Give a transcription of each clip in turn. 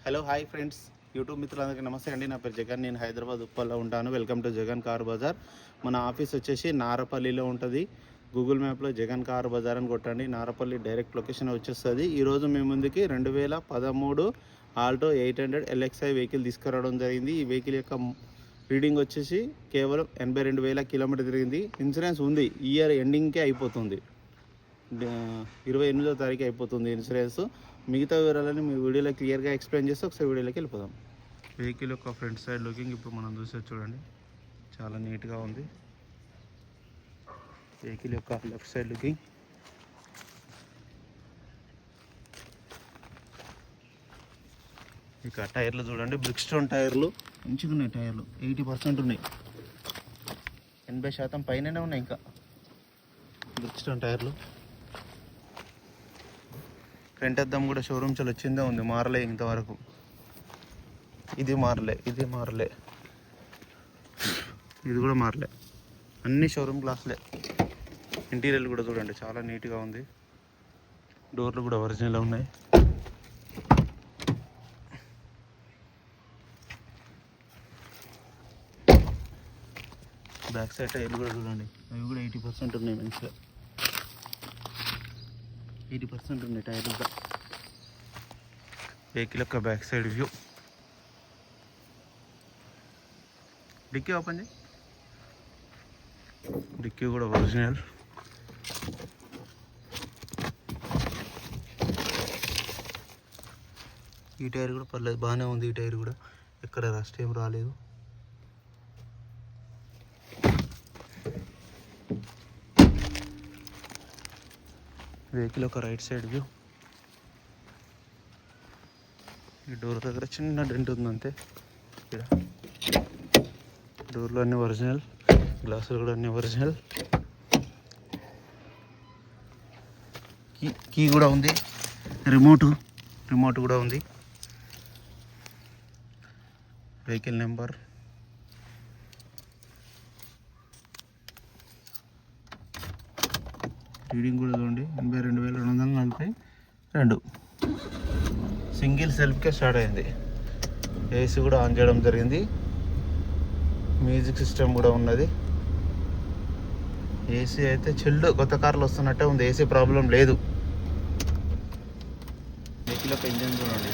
Hello hi friends, YouTube మిత్రులందరికీ నమస్తే అండి. నా పేరు జగన్. నేను హైదరాబాద్ ఉప్పల్లో ఉంటాను. Welcome to Jagan car Bazaar. మన ఆఫీస్ వచ్చేసి నారపల్లిలో ఉంటుంది. గూగుల్ మ్యాప్లో జగన్ కార్ బజార్ అని కొట్టండి, నారపల్లి డైరెక్ట్ లొకేషన్ వచ్చేస్తుంది. ఈరోజు మీ ముందుకి 2013 ఆల్టో 800 LXi వెహికల్ తీసుకురావడం జరిగింది. ఈ వెహికల్ యొక్క రీడింగ్ వచ్చేసి కేవలం 82,000 కిలోమీటర్ తిరిగింది. ఇన్సూరెన్స్ ఉంది, ఇయర్ ఎండింగ్కే అయిపోతుంది. 28వ తారీఖు అయిపోతుంది ఇన్సూరెన్స్. మిగతా వివరాలని మీ వీడియోలో క్లియర్గా ఎక్స్ప్లెయిన్ చేస్తే ఒకసారి వీడియోలోకి వెళ్ళిపోదాం. వెహికల్ యొక్క ఫ్రంట్ సైడ్ లుకింగ్ ఇప్పుడు మనం చూసే చూడండి, చాలా నీట్గా ఉంది. వెహికల్ యొక్క లెఫ్ట్ సైడ్ లుకింగ్, ఇక టైర్లు చూడండి, బ్రిక్స్టోన్ టైర్లు మంచిగా ఉన్నాయి. టైర్లు 80% ఉన్నాయి, 80% పైననే ఉన్నాయి. ఇంకా బ్రిక్స్టోన్ టైర్లు. ఫ్రంట్ అద్దం కూడా షోరూమ్ చాలా వచ్చిందే ఉంది, మారలే ఇంతవరకు. ఇది మారలే, ఇది మారలే, ఇది కూడా మారలే. అన్ని షోరూమ్ గ్లాసులే. ఇంటీరియర్ కూడా చూడండి, చాలా నీట్గా ఉంది. డోర్లు కూడా ఒరిజినల్ ఉన్నాయి. బ్యాక్ సైడ్ టైర్లు కూడా చూడండి, అవి కూడా 80% ఉన్నాయి. మంచిగా 80% ఉన్నాయి టైర్లు కూడా. వెహికల్ యొక్క back side view. Dickey open చేయి, డిక్కీ కూడా ఒరిజినల్. ఈ టైర్ కూడా పర్లేదు, బాగానే ఉంది. ఈ టైర్ కూడా ఎక్కడ రస్ట్ ఏం రాలేదు. వెహికల్ ఒక రైట్ సైడ్ వ్యూ. ఈ డోర్ దగ్గర చిన్న డెంట్ ఉంది అంతే. ఇక్కడ డోర్లు అన్నీ ఒరిజినల్, గ్లాసులు కూడా అన్నీ ఒరిజినల్. కీ కూడా ఉంది, రిమోట్ కూడా ఉంది. వెహికల్ నెంబర్, రీడింగ్ కూడా చూడండి, 82,242. సింగిల్ సెల్ఫ్కే స్టార్ట్ అయింది. ఏసీ కూడా ఆన్ చేయడం జరిగింది. మ్యూజిక్ సిస్టమ్ కూడా ఉన్నది. ఏసీ అయితే చిల్డ్, కొత్త కార్లు వస్తున్నట్టే ఉంది. ఏసీ ప్రాబ్లం లేదు. వెహికల్ యొక్క ఇంజన్ చూడండి,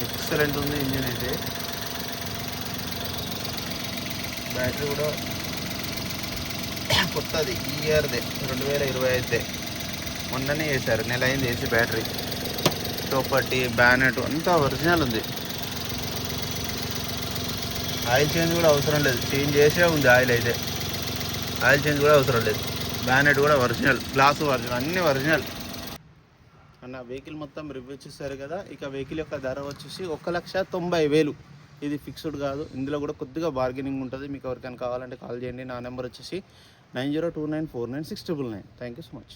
ఎక్సలెంట్ ఉంది ఇంజన్ అయితే. బ్యాటరీ కూడా కొత్తది, ఈ ఇయర్దే, 2025దే. మొన్ననే వేశారు, నెల అయింది వేసి. బ్యాటరీ, చౌపట్టి, బ్యానెట్ అంతా ఒరిజినల్ ఉంది. ఆయిల్ చేంజ్ కూడా అవసరం లేదు, చేంజ్ చేసే ఉంది ఆయిల్ అయితే. ఆయిల్ చేంజ్ కూడా అవసరం లేదు. బ్యానెట్ కూడా ఒరిజినల్, గ్లాసు ఒరిజినల్, అన్నీ ఒరిజినల్. అన్న వెహికల్ మొత్తం రివ్యూ చూస్తారు కదా. ఇక వెహికల్ యొక్క ధర వచ్చేసి 1,90,000. ఇది ఫిక్స్డ్ కాదు, ఇందులో కూడా కొద్దిగా బార్గెనింగ్ ఉంటుంది. మీకు ఎవరికైనా కావాలంటే కాల్ చేయండి. నా నెంబర్ వచ్చేసి 9029496999. Thank you so much.